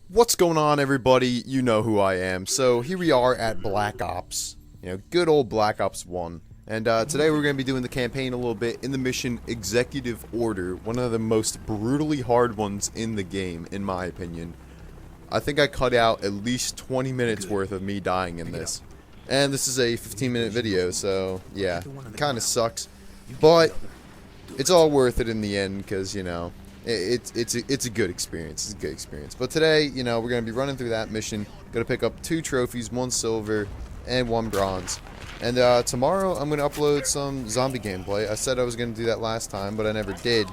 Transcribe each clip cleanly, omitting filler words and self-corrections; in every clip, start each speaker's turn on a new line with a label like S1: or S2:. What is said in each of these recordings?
S1: What's going on, everybody? You know who I am. So here we are at Black Ops, good old Black Ops 1. And today we're going to be doing the campaign a little bit in the mission Executive Order, one of the most brutally hard ones in the game, in my opinion. I think I cut out at least 20 minutes worth of me dying in this. And this is a 15-minute video, so yeah, it kind of sucks. But it's all worth it in the end, because, it's a good experience. It's a good experience. But today, we're going to be running through that mission. Going to pick up 2 trophies, 1 silver, and 1 bronze. And tomorrow, I'm going to upload some zombie gameplay. I said I was going to do that last time, but I never did.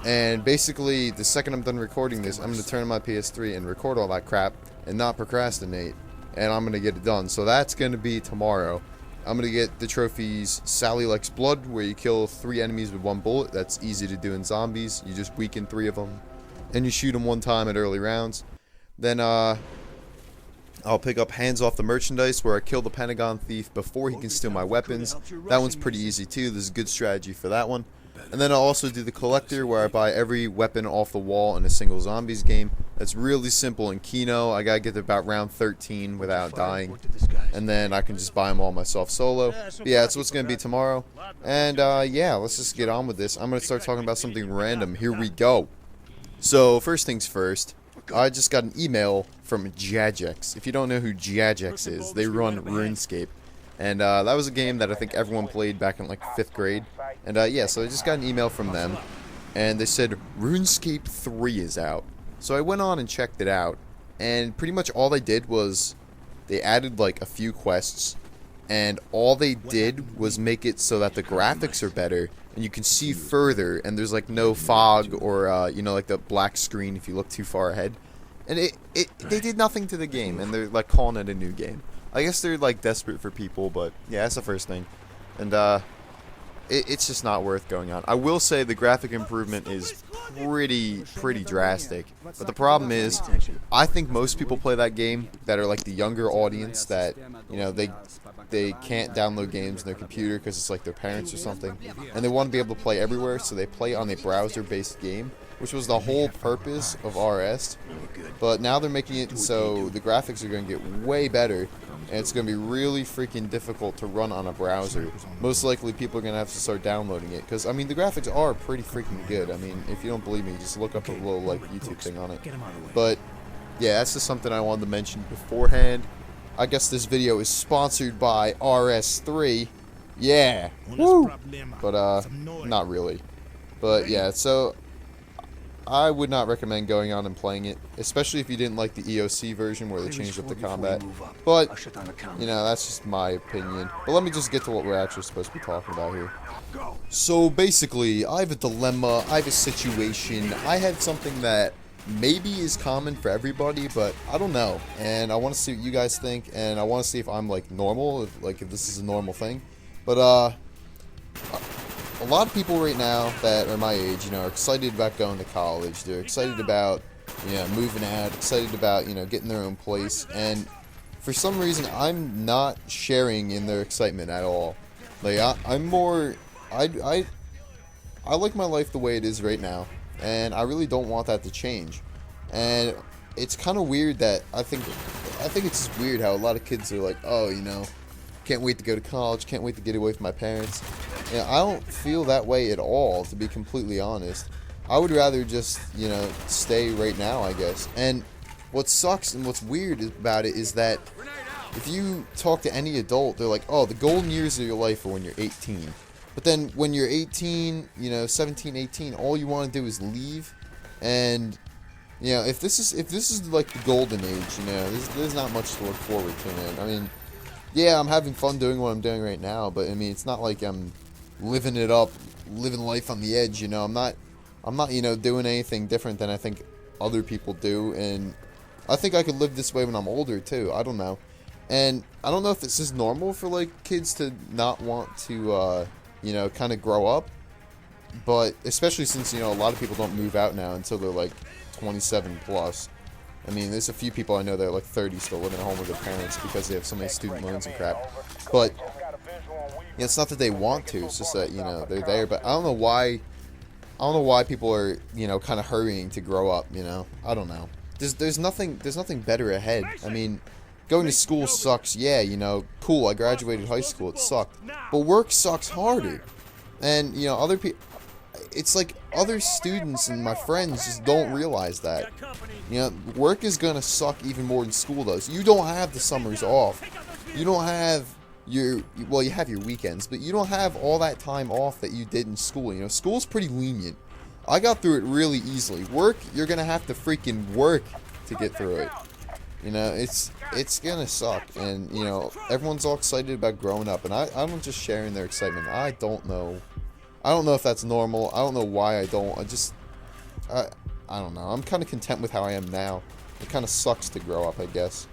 S1: And basically, the second I'm done recording this, I'm going to turn on my PS3 and record all that crap and not procrastinate. And I'm going to get it done. So that's going to be tomorrow. I'm going to get the trophies Sally Likes Blood, where you kill 3 enemies with 1 bullet. That's easy to do in zombies. You just weaken 3 of them. And you shoot them 1 time at early rounds. Then, I'll pick up Hands Off the Merchandise, where I kill the Pentagon Thief before he can steal my weapons. That one's pretty easy too. There's a good strategy for that one. And then I'll also do the Collector, where I buy every weapon off the wall in a single zombies game. That's really simple in Kino. I gotta get to about round 13 without dying. And then I can just buy them all myself solo. But yeah, that's what's gonna be tomorrow. And yeah, let's just get on with this. I'm gonna start talking about something random. Here we go. So, first things first. I just got an email from Jagex. If you don't know who Jagex is, they run RuneScape. And that was a game that I think everyone played back in like 5th grade. And yeah, so I just got an email from them. And they said RuneScape 3 is out. So I went on and checked it out. And pretty much all they did was they added like a few quests. And all they did was make it so that the graphics are better. And you can see further. And there's like no fog or, like the black screen if you look too far ahead. And they did nothing to the game. And they're like calling it a new game. I guess they're like desperate for people, but yeah, that's the first thing. And it's just not worth going on. I will say the graphic improvement is pretty drastic. But the problem is, I think most people play that game that are like the younger audience that, they can't download games on their computer because it's like their parents or something. And they want to be able to play everywhere, so they play on a browser-based game, which was the whole purpose of RS. But now they're making it so the graphics are going to get way better. And it's going to be really freaking difficult to run on a browser. Most likely people are going to have to start downloading it. Because, I mean, the graphics are pretty freaking good. I mean, if you don't believe me, just look up a little, like, YouTube thing on it. But, yeah, that's just something I wanted to mention beforehand. I guess this video is sponsored by RS3. Yeah. Woo! But, not really. But, yeah, so I would not recommend going on and playing it, especially if you didn't like the EOC version where they changed up the combat. But, that's just my opinion. But let me just get to what we're actually supposed to be talking about here. So basically, I have a dilemma, I have a situation, I have something that maybe is common for everybody, but I don't know. And I want to see what you guys think, and I want to see if I'm like normal, if this is a normal thing. But, a lot of people right now that are my age, are excited about going to college. They're excited about, moving out, excited about, getting their own place. And for some reason, I'm not sharing in their excitement at all. Like, I'm more, I like my life the way it is right now. And I really don't want that to change. And it's kind of weird that I think it's just weird how a lot of kids are like, oh, can't wait to go to college, can't wait to get away from my parents. I don't feel that way at all, to be completely honest. I would rather just, stay right now, I guess. And what sucks and what's weird about it is that if you talk to any adult, they're like, oh, the golden years of your life are when you're 18. But then when you're 18, 17, 18, all you want to do is leave. And, if this is like the golden age, there's not much to look forward to, man. I mean, yeah, I'm having fun doing what I'm doing right now, but I mean, it's not like I'm living it up, living life on the edge, I'm not, doing anything different than I think other people do, and I think I could live this way when I'm older, too. I don't know. And I don't know if this is normal for, like, kids to not want to, kind of grow up, but especially since, a lot of people don't move out now until they're, like, 27 plus. I mean, there's a few people I know that are like 30 still living at home with their parents because they have so many student loans and crap. But, it's not that they want to, it's just that, they're there. But I don't know why people are, kind of hurrying to grow up, I don't know. there's nothing better ahead. I mean, going to school sucks. Yeah, you know, cool. I graduated high school. It sucked, but work sucks harder. And you know, other people. It's like other students and my friends just don't realize that. You know, work is gonna suck even more than school does. You don't have the summers off. You don't have you have your weekends, but you don't have all that time off that you did in school. You know, school's pretty lenient. I got through it really easily. Work, you're gonna have to freaking work to get through it. You know, it's gonna suck. And you know, everyone's all excited about growing up, and I'm just sharing their excitement. I don't know if that's normal. I don't know why I don't. I don't know. I'm kind of content with how I am now. It kind of sucks to grow up, I guess.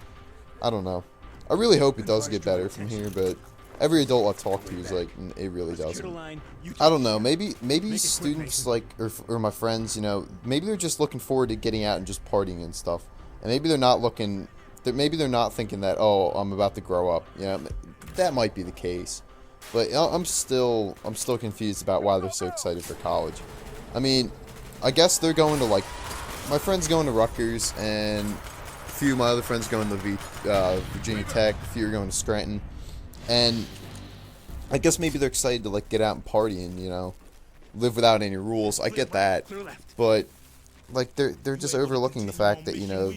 S1: I don't know. I really hope it does get better from here, but every adult I've talked to is like, it really doesn't. I don't know. Maybe students like, or my friends, you know, maybe they're just looking forward to getting out and just partying and stuff. And maybe they're not looking, maybe they're not thinking that, oh, I'm about to grow up. You know, that might be the case. But I'm still confused about why they're so excited for college. I mean, I guess they're going to, like, my friend's going to Rutgers, and a few of my other friends going to Virginia Tech, a few are going to Scranton, and I guess maybe they're excited to, like, get out and party and, you know, live without any rules. I get that, but, like, they're just overlooking the fact that, you know,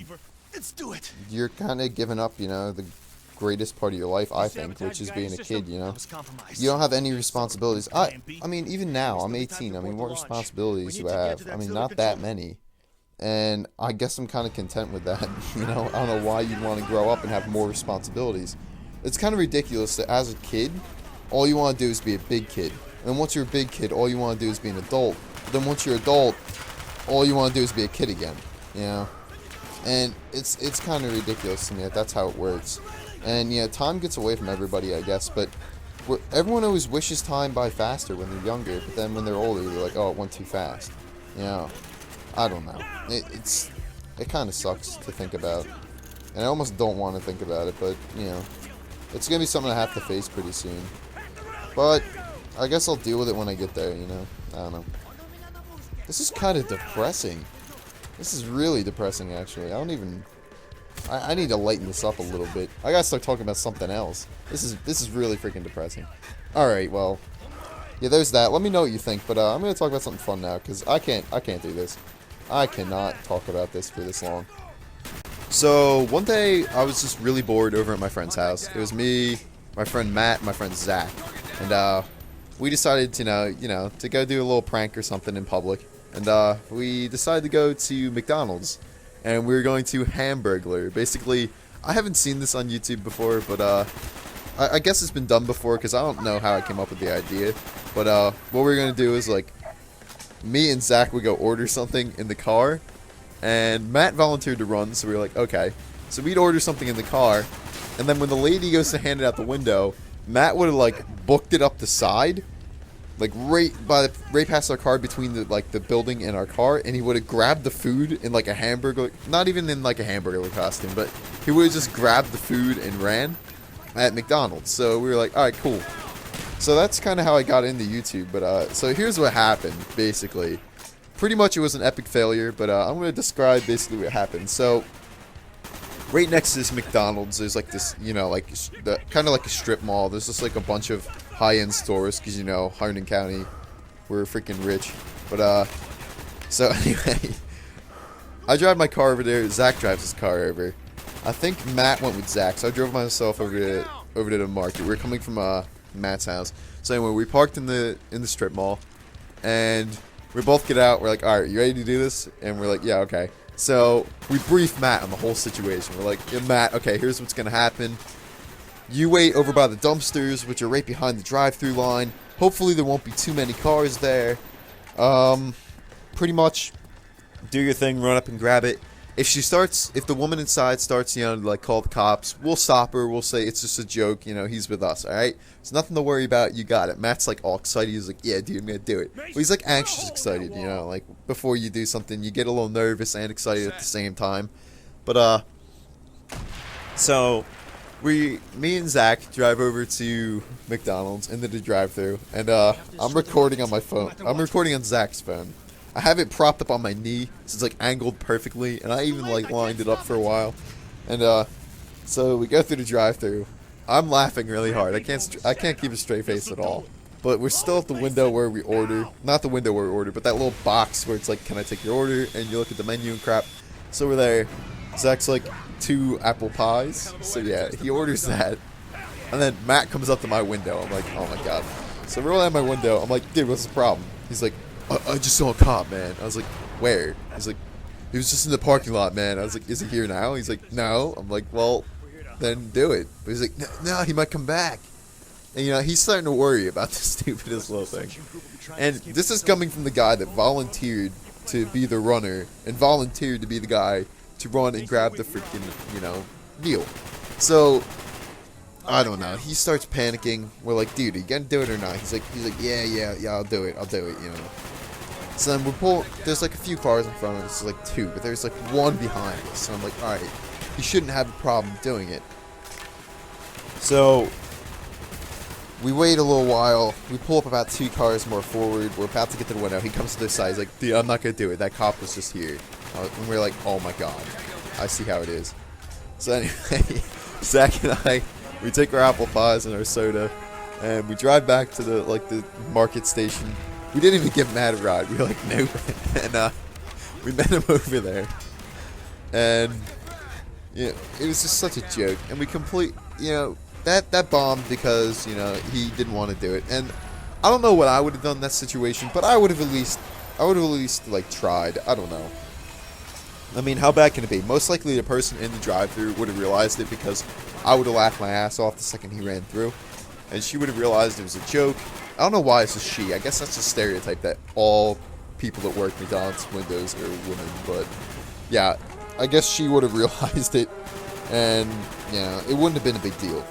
S1: you're kind of giving up, you know, the greatest part of your life, I think, which is being a kid, you know. You don't have any responsibilities. I mean, even now, I'm 18. I mean, what responsibilities do I have? I mean, not that many. And I guess I'm kind of content with that, you know. I don't know why you'd want to grow up and have more responsibilities. It's kind of ridiculous that as a kid, all you want to do is be a big kid. And then once you're a big kid, all you want to do is be an adult. But then once you're an adult, all you want to do is be a kid again, you know. And it's kind of ridiculous to me that that's how it works. And, yeah, time gets away from everybody, I guess, but everyone always wishes time by faster when they're younger, but then when they're older, they're like, oh, it went too fast. You know, I don't know. It kind of sucks to think about, and I almost don't want to think about it, but, you know, it's going to be something I have to face pretty soon. But I guess I'll deal with it when I get there, you know. I don't know. This is kind of depressing. This is really depressing, actually. I need to lighten this up a little bit. I gotta start talking about something else. This is really freaking depressing. Alright, well, yeah, there's that. Let me know what you think, but I'm gonna talk about something fun now, because I can't do this. I cannot talk about this for this long. So, one day, I was just really bored over at my friend's house. It was me, my friend Matt, and my friend Zach. And, we decided to, you know, to go do a little prank or something in public. And, we decided to go to McDonald's. And we were going to Hamburglar. Basically, I haven't seen this on YouTube before, but I guess it's been done before, because I don't know how I came up with the idea. But what we're going to do is, like, me and Zach would go order something in the car, and Matt volunteered to run, so we were like, okay. So we'd order something in the car, and then when the lady goes to hand it out the window, Matt would have, like, booked it up the side, like right past our car, between the building and our car, and he would have grabbed the food in like a hamburger, not even in like a hamburger costume, but he would have just grabbed the food and ran at McDonald's. So we were like, all right, cool. So that's kind of how I got into YouTube. But so here's what happened. Basically, pretty much it was an epic failure, but I'm going to describe basically what happened. So right next to this McDonald's, there's like this, you know, like kind of like a strip mall. There's just like a bunch of high-end stores, because, you know, Hardin County, we're freaking rich. But so anyway, I drive my car over there. Zach drives his car over. I think Matt went with Zach, so I drove myself over to the market. We were coming from Matt's house. So anyway, we parked in the strip mall, and we both get out. We're like, all right, you ready to do this? And we're like, yeah, okay. So we brief Matt on the whole situation. We're like, yeah, Matt, okay, here's what's gonna happen. You wait over by the dumpsters, which are right behind the drive-thru line. Hopefully there won't be too many cars there. Pretty much do your thing, run up and grab it. If the woman inside starts, you know, to like call the cops, we'll stop her. We'll say it's just a joke, you know, he's with us, alright? It's nothing to worry about, you got it. Matt's like all excited, he's like, yeah, dude, I'm gonna do it. But he's like anxious excited, you know, like before you do something, you get a little nervous and excited at the same time. But, so me and Zach drive over to McDonald's into the drive-thru, and I'm recording on my phone. I'm recording on Zach's phone, I have it propped up on my knee, so it's like angled perfectly, and I even like lined it up for a while. And so we go through the drive-thru. I'm laughing really hard. I can't keep a straight face at all. But we're still at the window where we order. Not the window where we order, but that little box where it's like, can I take your order? And you look at the menu and crap. So we're there. Zach's like 2 apple pies. So yeah, he orders that. And then Matt comes up to my window. I'm like, oh my god. So we're all at my window. I'm like, dude, what's the problem? He's like, I just saw a cop, man. I was like, where? He's like, he was just in the parking lot, man. I was like, is he here now? He's like, no. I'm like, well, then do it. But he's like, no, he might come back. And, you know, he's starting to worry about the stupidest little thing. And this is coming from the guy that volunteered to be the runner and volunteered to be the guy to run and grab the freaking, you know, deal. So, I don't know. He starts panicking. We're like, dude, are you gonna do it or not? He's like, yeah, I'll do it, you know. So then we pull, there's like a few cars in front of us, like 2, but there's like 1 behind us. So I'm like, alright, he shouldn't have a problem doing it. So, we wait a little while. We pull up about 2 cars more forward. We're about to get to the window. He comes to this side. He's like, dude, I'm not going to do it. That cop was just here. And we're like, oh my god. I see how it is. So anyway, Zach and I, we take our apple pies and our soda, and we drive back to the market station. We didn't even give Matt a ride. We were like, nope. And we met him over there. And, you know, it was just such a joke. And we that bombed because, you know, he didn't want to do it. And I don't know what I would have done in that situation, but I would have at least like tried. I don't know. I mean, how bad can it be? Most likely the person in the drive-thru would have realized it because I would have laughed my ass off the second he ran through. And she would have realized it was a joke. I don't know why it's a she. I guess that's a stereotype that all people that work McDonald's windows are women. But yeah, I guess she would have realized it. And, you know, it wouldn't have been a big deal.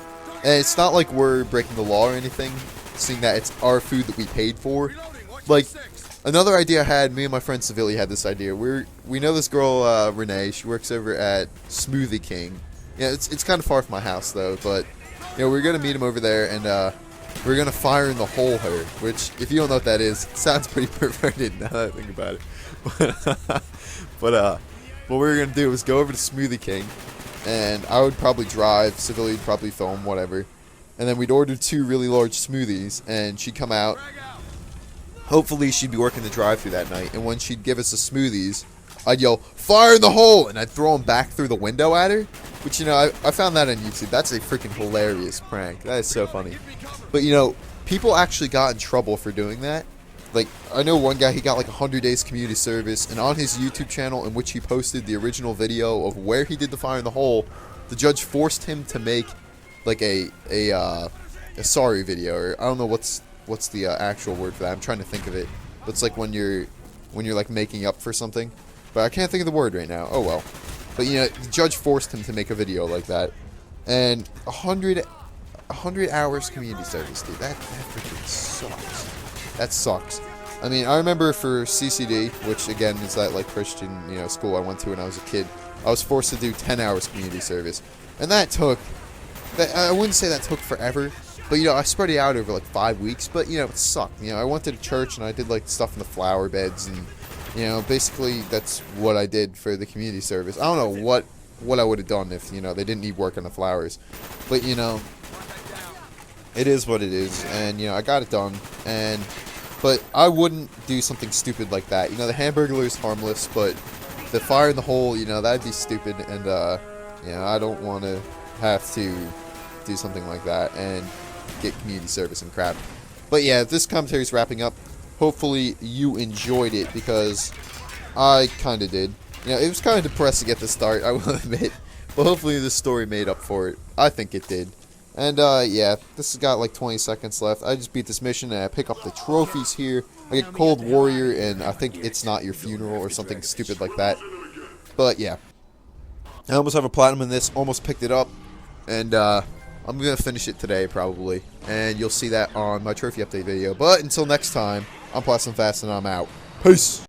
S1: And it's not like we're breaking the law or anything, seeing that it's our food that we paid for. Like, another idea I had, me and my friend Seville had this idea. We know this girl, Renee. She works over at Smoothie King. Yeah, it's kind of far from my house, though. But, you know, we're going to meet him over there, and we're going to fire in the hole her. Which, if you don't know what that is, it sounds pretty perverted now that I think about it. But what we were going to do was go over to Smoothie King. And I would probably drive, Seville would probably film, whatever. And then we'd order 2 really large smoothies, and she'd come out. Hopefully she'd be working the drive-thru that night, and when she'd give us the smoothies, I'd yell, fire in the hole! And I'd throw them back through the window at her. Which, you know, I found that on YouTube. That's a freaking hilarious prank. That is so funny. But, you know, people actually got in trouble for doing that. Like, I know one guy, he got like 100 days community service, and on his YouTube channel, in which he posted the original video of where he did the fire in the hole, the judge forced him to make like a sorry video, or I don't know what's the actual word for that. I'm trying to think of it. But it's like when you're like making up for something, but I can't think of the word right now. Oh well. But you know, the judge forced him to make a video like that, and 100 hours community service, dude. That freaking sucks. That sucks. I mean, I remember for CCD, which again is that like Christian, you know, school I went to when I was a kid, I was forced to do 10 hours community service. And that took, I wouldn't say that took forever, but you know, I spread it out over like 5 weeks, but you know, it sucked. You know, I went to the church and I did like stuff in the flower beds, and you know, basically that's what I did for the community service. I don't know what I would have done if, you know, they didn't need work on the flowers. But you know, it is what it is, and you know, I got it done. But I wouldn't do something stupid like that. You know, the Hamburglar is harmless, but the fire in the hole, you know, that'd be stupid, and you know, I don't want to have to do something like that and get community service and crap. But yeah, this commentary is wrapping up. Hopefully you enjoyed it, because I kind of did. You know, it was kind of depressing at the start, I will admit, but hopefully this story made up for it. I think it did. And, yeah, this has got like 20 seconds left. I just beat this mission, and I pick up the trophies here. I get Cold Warrior, and I think It's Not Your Funeral, or something stupid like that. But, yeah. I almost have a platinum in this, almost picked it up, and, I'm gonna finish it today, probably. And you'll see that on my trophy update video. But, until next time, I'm PlatsDoneFast, and I'm out. Peace!